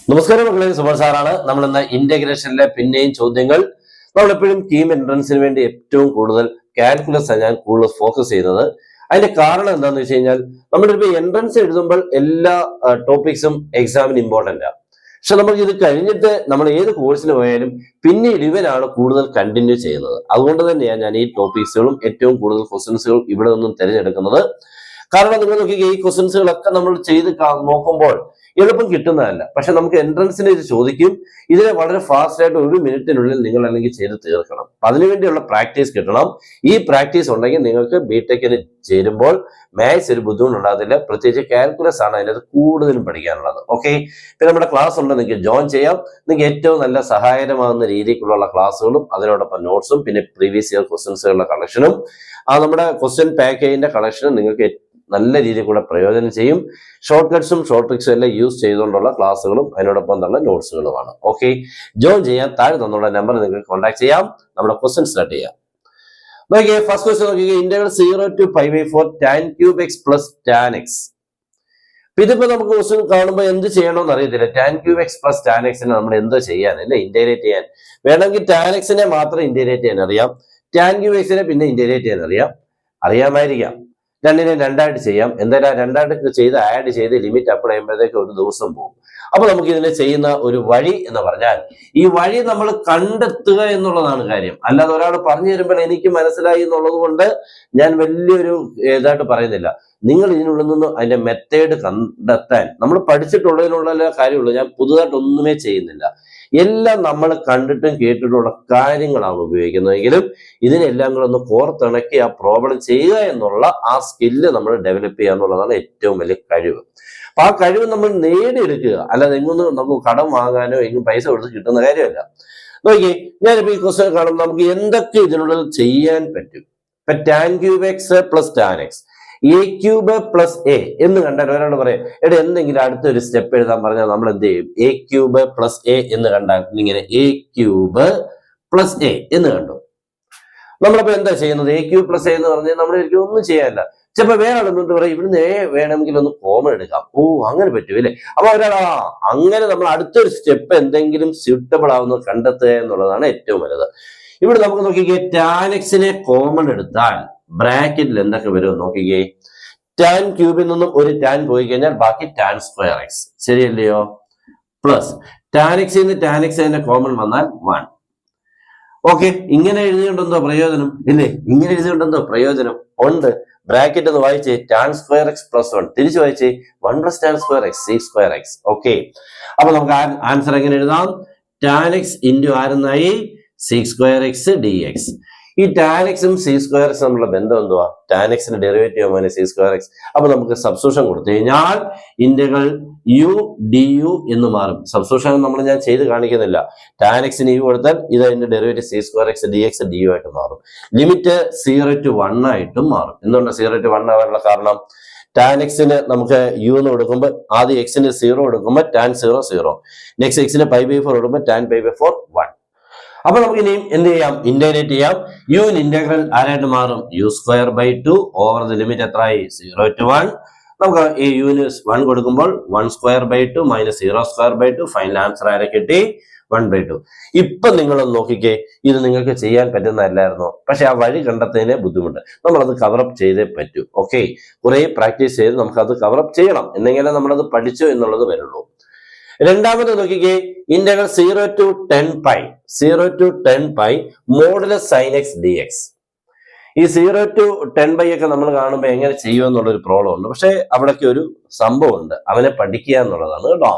നമസ്കാരം മക്കളെ, സുബർ സാറാണ്. നമ്മൾ ഇന്ന് ഇന്റഗ്രേഷനിലെ പിന്നെയും ചോദ്യങ്ങൾ. നമ്മളെപ്പോഴും കീം എൻട്രൻസിന് വേണ്ടി ഏറ്റവും കൂടുതൽ കാൽക്കുലസ് ഞാൻ കൂടുതൽ ഫോക്കസ് ചെയ്യുന്നത്. അതിന്റെ കാരണം എന്താണെന്ന് വെച്ച് കഴിഞ്ഞാൽ, നമ്മളിപ്പോ എൻട്രൻസ് എഴുതുമ്പോൾ എല്ലാ ടോപ്പിക്സും എക്സാമിന് ഇമ്പോർട്ടന്റ് ആണ്. പക്ഷെ നമുക്ക് ഇത് കഴിഞ്ഞിട്ട് നമ്മൾ ഏത് കോഴ്സിന് പോയാലും പിന്നീട് ഇവനാണ് കൂടുതൽ കണ്ടിന്യൂ ചെയ്യുന്നത്. അതുകൊണ്ട് തന്നെയാണ് ഞാൻ ഈ ടോപ്പിക്സുകളും ഏറ്റവും കൂടുതൽ ക്വസ്റ്റ്യൻസുകൾ ഇവിടെ നിന്നും തിരഞ്ഞെടുക്കുന്നത്. കാരണം നിങ്ങൾ നോക്കിക്കുക, ഈ ക്വസ്റ്റ്യൻസുകളൊക്കെ നമ്മൾ ചെയ്ത് നോക്കുമ്പോൾ എളുപ്പം കിട്ടുന്നതല്ല. പക്ഷെ നമുക്ക് എൻട്രൻസിന് ഇത് ചോദിക്കും. ഇതിനെ വളരെ ഫാസ്റ്റ് ആയിട്ട് 1 മിനിറ്റിനുള്ളിൽ നിങ്ങൾ അല്ലെങ്കിൽ ചെയ്ത് തീർക്കണം. അതിനുവേണ്ടിയുള്ള പ്രാക്ടീസ് കിട്ടണം. ഈ പ്രാക്ടീസ് ഉണ്ടെങ്കിൽ നിങ്ങൾക്ക് ബിടെക്കിന് ചേരുമ്പോൾ മാത്സ് ഒരു ബുദ്ധിമുട്ടുണ്ടാകത്തില്ല. പ്രത്യേകിച്ച് കാൽക്കുലസ് ആണ് അതിനകത്ത് കൂടുതലും പഠിക്കാനുള്ളത്. ഓക്കെ, പിന്നെ നമ്മുടെ ക്ലാസ് ഉണ്ട്, നിങ്ങൾക്ക് ജോയിൻ ചെയ്യാം. നിങ്ങൾക്ക് ഏറ്റവും നല്ല സഹായകരമാകുന്ന രീതിക്കുള്ള ക്ലാസ്സുകളും അതിനോടൊപ്പം നോട്ട്സും പിന്നെ പ്രീവിയസ് ഇയർ ക്വസ്റ്റ്യൻസുകളുടെ കളക്ഷനും നമ്മുടെ ക്വസ്റ്റ്യൻ പാക്കേജിന്റെ കളക്ഷനും നിങ്ങൾക്ക് നല്ല രീതിയിൽ കൂടെ പ്രയോജനം ചെയ്യും. ഷോർട്ട് കട്ട്സും ഷോർട്ട് ട്രിക്സും എല്ലാം യൂസ് ചെയ്തുകൊണ്ടുള്ള ക്ലാസ്സുകളും അതിനോടൊപ്പം തന്നെ നോട്ട്സുകളുമാണ്. ഓക്കെ, ജോയിൻ ചെയ്യാൻ താഴെ തന്നുള്ള നമ്പർ നിങ്ങൾക്ക് കോൺടാക്ട് ചെയ്യാം. നമ്മുടെ ക്വസ്റ്റ്യൻ സ്റ്റാർട്ട് ചെയ്യാം. നോക്കിയേ, ഫസ്റ്റ് ക്വസ്റ്റ്യൻ നോക്കിയേ, integral 0 to π/4 tan cube x plus tan x. ഇതിപ്പോ നമുക്ക് ക്വസ്റ്റ്യൻ കാണുമ്പോൾ എന്ത് ചെയ്യണമെന്ന് അറിയത്തില്ല. tan cube x plus tan x നെ നമ്മൾ എന്തോ ചെയ്യാനല്ലേ, ഇന്റഗ്രേറ്റ് ചെയ്യാൻ. വേണമെങ്കിൽ tan x നെ മാത്രം ഇന്റഗ്രേറ്റ് ചെയ്യാൻ അറിയാം, tan cube x നെ പിന്നെ ഇന്റഗ്രേറ്റ് ചെയ്യാൻ അറിയാമായിരിക്കാം. രണ്ടിനെ രണ്ടായിട്ട് ചെയ്യാം. എന്തായാലും രണ്ടായിട്ട് ചെയ്ത് ആഡ് ചെയ്ത് ലിമിറ്റ് അപ്ലൈ ചെയ്യുമ്പോഴത്തേക്ക് ഒരു ദിവസം പോകും. അപ്പൊ നമുക്ക് ഇതിനെ ചെയ്യുന്ന ഒരു വഴി എന്ന് പറഞ്ഞാൽ, ഈ വഴി നമ്മൾ കണ്ടെത്തുക എന്നുള്ളതാണ് കാര്യം. അല്ലാതെ ഒരാൾ പറഞ്ഞു തരുമ്പോൾ എനിക്ക് മനസ്സിലായി എന്നുള്ളത് കൊണ്ട് ഞാൻ വലിയൊരു ഇതായിട്ട് പറയുന്നില്ല. നിങ്ങൾ ഇതിനുള്ളിൽ നിന്ന് അതിന്റെ മെത്തേഡ് കണ്ടെത്താൻ നമ്മൾ പഠിച്ചിട്ടുള്ളതിനുള്ള കാര്യമുള്ളൂ. ഞാൻ പുതുതായിട്ട് ഒന്നുമേ ചെയ്യുന്നില്ല. എല്ലാം നമ്മൾ കണ്ടിട്ടും കേട്ടിട്ടുള്ള കാര്യങ്ങളാണ് ഉപയോഗിക്കുന്നതെങ്കിലും ഇതിനെല്ലാം കൂടെ ഒന്ന് കോർത്തിണക്കി ആ പ്രോബ്ലം ചെയ്യുക എന്നുള്ള ആ സ്കില്ല് നമ്മൾ ഡെവലപ്പ് ചെയ്യുക എന്നുള്ളതാണ് ഏറ്റവും വലിയ കഴിവ്. അപ്പൊ ആ കഴിവ് നമ്മൾ നേടിയെടുക്കുക, അല്ലാതെ എങ്ങൊന്നും നമുക്ക് കടം വാങ്ങാനോ എങ്ങും പൈസ കൊടുത്ത് കിട്ടുന്ന കാര്യമല്ല. നോക്കി, ഞാനിപ്പോ ഈ ക്വസ്റ്റ്യൻ കാണുമ്പോൾ നമുക്ക് എന്തൊക്കെ ഇതിനുള്ളിൽ ചെയ്യാൻ പറ്റും. ഇപ്പൊ tan cube x plus tan x, a cube plus A എന്ന് കണ്ടാൽ ഒരാൾ പറയാം, എടാ എന്തെങ്കിലും അടുത്തൊരു സ്റ്റെപ്പ് എഴുതാൻ പറഞ്ഞാൽ നമ്മൾ എന്ത് ചെയ്യും? a ക്യൂബ് പ്ലസ് എ എന്ന് കണ്ടാൽ ഇങ്ങനെ a ക്യൂബ് പ്ലസ് എ എന്ന് കണ്ടു. നമ്മളപ്പോ എന്താ ചെയ്യുന്നത്? a ക്യൂബ് പ്ലസ് എ എന്ന് പറഞ്ഞാൽ നമ്മൾ ഒന്നും ചെയ്യാനില്ല. ചിലപ്പോ വേറെ ആളെന്നിട്ട് പറയും, ഇവിടുന്ന് എ വേണമെങ്കിൽ ഒന്ന് കോമൺ എടുക്കാം. ഓ, അങ്ങനെ പറ്റൂല്ലേ? അപ്പൊ ഒരാൾ അങ്ങനെ നമ്മൾ അടുത്തൊരു സ്റ്റെപ്പ് എന്തെങ്കിലും സ്യൂട്ടബിൾ ആവുന്നത് കണ്ടെത്തുക എന്നുള്ളതാണ് ഏറ്റവും വലുത്. ഇവിടെ നമുക്ക് നോക്കിക്കേ, tan x നെ കോമൺ എടുത്താൽ ബ്രാക്കറ്റിൽ എന്തൊക്കെ വരും നോക്കിക്കേ. tan ക്യൂബിൽ നിന്നും ഒരു tan പോയി കഴിഞ്ഞാൽ ബാക്കി tan സ്ക്വയർ x, ശരിയല്ലയോ? പ്ലസ് tan x ന്ന് tan x തന്നെ കോമൺ വന്നാൽ 1. ഓക്കെ, ഇങ്ങനെ എഴുതിയോണ്ടെന്തോ പ്രയോജനം ഇല്ലേ? ഇങ്ങനെ എഴുതിയോണ്ടെന്തോ പ്രയോജനം ഉണ്ട്. ബ്രാക്കറ്റ് ഒന്ന് വായിച്ചേ, tan സ്ക്വയർ x പ്ലസ് 1. തിരിച്ചു വായിച്ചേ, 1 plus tan square x, c square x. Okay, അപ്പൊ നമുക്ക് ആൻസർ എങ്ങനെ എഴുതാം? tan x ഇൻറ്റു ആരെന്നായി c സ്ക്വയർ x dx. ഈ tan എക്സും സി സ്ക്വയർ എക്സും തമ്മിലുള്ള ബന്ധം എന്തുവാ? tan എക്സിന്റെ derivative minus sec square x. അപ്പൊ നമുക്ക് സബ്സ്റ്റിറ്റ്യൂഷൻ കൊടുത്തു കഴിഞ്ഞാൽ ഇന്റഗ്രൽ യു ഡി യു എന്ന് മാറും. സബ്സ്റ്റിറ്റ്യൂഷൻ ഞാൻ ചെയ്ത് കാണിക്കുന്നില്ല. tan എക്സിന് യു കൊടുത്താൽ ഇത് അതിന്റെ derivative C square X D X D U ആയിട്ട് മാറും. ലിമിറ്റ് 0 to 1 ആയിട്ടും മാറും. എന്തുകൊണ്ട് 0 to 1 ആവാനുള്ള കാരണം? tan എക്സിന് നമുക്ക് യു എന്ന് കൊടുക്കുമ്പോൾ ആദ്യം എക്സിന് 0 കൊടുക്കുമ്പോൾ tan 0 0, നെക്സ്റ്റ് എക്സിന് π/4 കൊടുക്കുമ്പോൾ tan π/4 1. അപ്പൊ നമുക്ക് ഇനിയും എന്ത് ചെയ്യാം? ഇന്റഗ്രേറ്റ് ചെയ്യാം. യു ഇന്റഗ്രൽ ആരായിട്ട് മാറും? U square by 2 over the limit എത്രയായി? 0 to 1. നമുക്ക് ഈ യുവിന് 1 കൊടുക്കുമ്പോൾ 1 square by 2 minus 0 square by 2. Final answer ആരെ കിട്ടി? 1/2. ഇപ്പൊ നിങ്ങളൊന്ന് നോക്കിക്കേ, ഇത് നിങ്ങൾക്ക് ചെയ്യാൻ പറ്റുന്നതല്ലായിരുന്നോ? പക്ഷെ ആ വഴി കണ്ടെത്തുന്നതിനെ ബുദ്ധിമുട്ട്. നമ്മളത് കവറപ്പ് ചെയ്തേ പറ്റൂ. ഓക്കെ, കുറെ പ്രാക്ടീസ് ചെയ്ത് നമുക്കത് കവറപ്പ് ചെയ്യണം, എന്നെങ്കിലും നമ്മളത് പഠിച്ചു എന്നുള്ളത് വരുള്ളൂ. രണ്ടാമത് നോക്കിക്കേ, integral 0 to 10 π modulus sine x D x. ഈ 0 to 10 π ഒക്കെ നമ്മൾ കാണുമ്പോൾ എങ്ങനെ ചെയ്യുമെന്നുള്ളൊരു പ്രോബ്ലം ഉണ്ട്. പക്ഷെ അവിടേക്ക് ഒരു സംഭവം ഉണ്ട്, അവനെ പഠിക്കുക എന്നുള്ളതാണ് കേട്ടോ.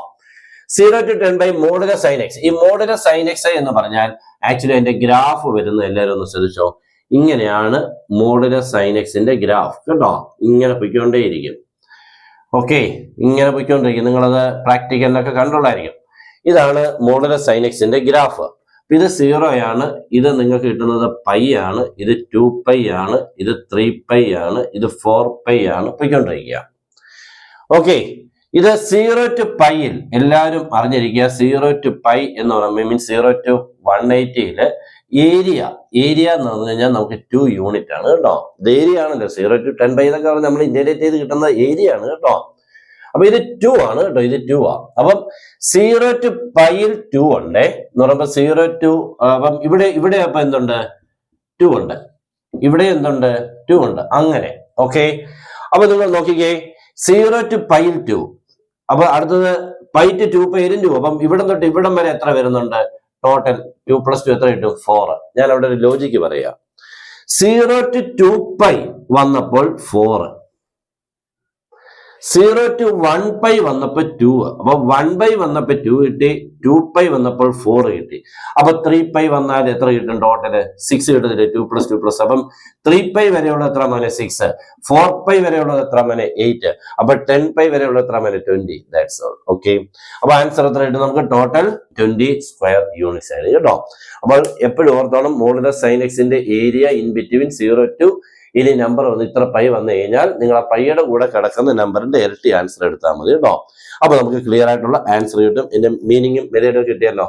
0 to 10 π മോഡുലസ് സൈൻ എക്സ്. ഈ മോഡുലസ് സൈൻ എക്സ് എന്ന് പറഞ്ഞാൽ ആക്ച്വലി അതിന്റെ ഗ്രാഫ് വരുന്നത് എല്ലാവരും ഒന്ന് ശ്രദ്ധിച്ചോ. ഇങ്ങനെയാണ് മോഡുലസ് സൈൻ എക്സിന്റെ ഗ്രാഫ് കേട്ടോ. ഇങ്ങനെ പൊയ്ക്കൊണ്ടേയിരിക്കും. ഓക്കെ, ഇങ്ങനെ പോയിക്കൊണ്ടിരിക്കും. നിങ്ങളത് പ്രാക്ടിക്കലിനൊക്കെ കണ്ടുള്ളായിരിക്കും. ഇതാണ് മോഡുലസ് സൈൻ എക്സിന്റെ ഗ്രാഫ്. ഇത് 0 ആണ്, ഇത് നിങ്ങൾക്ക് കിട്ടുന്നത് π ആണ്, ഇത് 2π ആണ്, ഇത് 3π ആണ്, ഇത് 4π ആണ് പോയിക്കൊണ്ടിരിക്കുക. ഓക്കെ, ഇത് 0 to π എല്ലാവരും അറിഞ്ഞിരിക്കുക. 0 to π എന്ന് പറയുമ്പോൾ മീൻസ് 0 to 180 ഏരിയ എന്ന് പറഞ്ഞു കഴിഞ്ഞാൽ നമുക്ക് 2 യൂണിറ്റ് ആണ് കേട്ടോ. ഇത് ഏരിയ ആണല്ലോ, 0 to 10 പൈ എന്നൊക്കെ പറഞ്ഞാൽ നമ്മൾ ഇന്റഗ്രേറ്റ് ചെയ്ത് കിട്ടുന്ന ഏരിയ ആണ് കേട്ടോ. അപ്പൊ ഇത് 2 ആണ് കേട്ടോ, ഇത് 2 ആ. അപ്പം 0 to പൈയിൽ 2 ഉണ്ട് എന്ന് പറയുമ്പോ 0 to അപ്പം ഇവിടെ അപ്പൊ എന്തുണ്ട്, 2 ഉണ്ട്. ഇവിടെ എന്തുണ്ട്, 2 ഉണ്ട്. അങ്ങനെ ഓക്കെ. അപ്പൊ നിങ്ങൾ നോക്കിക്കേ, 0 to പൈയിൽ 2. അപ്പൊ അടുത്തത് പൈ ടു 2 പൈ 2. അപ്പം ഇവിടെ തൊട്ട് ഇവിടം വരെ എത്ര വരുന്നുണ്ട്, ടോട്ടൽ 2 + 2 എത്ര കിട്ടും, 4. ഞാൻ അവിടെ ഒരു ലോജിക്ക് പറയാം. 0 to 2 പൈ വന്നപ്പോൾ 4, 0 to 1 പൈ വന്നപ്പോ 2. അപ്പൊ 1 പൈ വന്നപ്പോ 2 കിട്ടി, 2 പൈ വന്നപ്പോൾ 4 കിട്ടി. അപ്പൊ 3 പൈ വന്നാൽ എത്ര കിട്ടും, ടോട്ടല് 6 കിട്ടത്തില്ലേ, 2 + 2 +. അപ്പം 3 പൈ വരെയുള്ള എത്ര മോനെ, 6. 4 പൈ വരെയുള്ളത് എത്ര മോനെ, 8. അപ്പൊ 10 പൈ വരെയുള്ള എത്ര മോനെ, 20. That's all. ഓക്കെ. അപ്പൊ ആൻസർ എത്ര കിട്ടും നമുക്ക്, ടോട്ടൽ 20 സ്ക്വയർ യൂണിറ്റ്സ് ആണ് കേട്ടോ. അപ്പോൾ എപ്പോഴും ഓർത്തോണം, മോഡുലസ് സൈൻ എക്സിന്റെ ഏരിയ ഇൻ ബിറ്റ്വീൻ 0 to ഇനി നമ്പർ വന്ന് ഇത്ര പൈ വന്നു കഴിഞ്ഞാൽ നിങ്ങൾ ആ പൈയുടെ കൂടെ കിടക്കുന്ന നമ്പറിന്റെ ഇരട്ടി ആൻസർ എടുത്താൽ മതി കേട്ടോ. അപ്പൊ നമുക്ക് ക്ലിയർ ആയിട്ടുള്ള ആൻസർ കിട്ടും. ഇതിന്റെ മീനിങ്ങും മെത്തേഡും കിട്ടിയല്ലോ.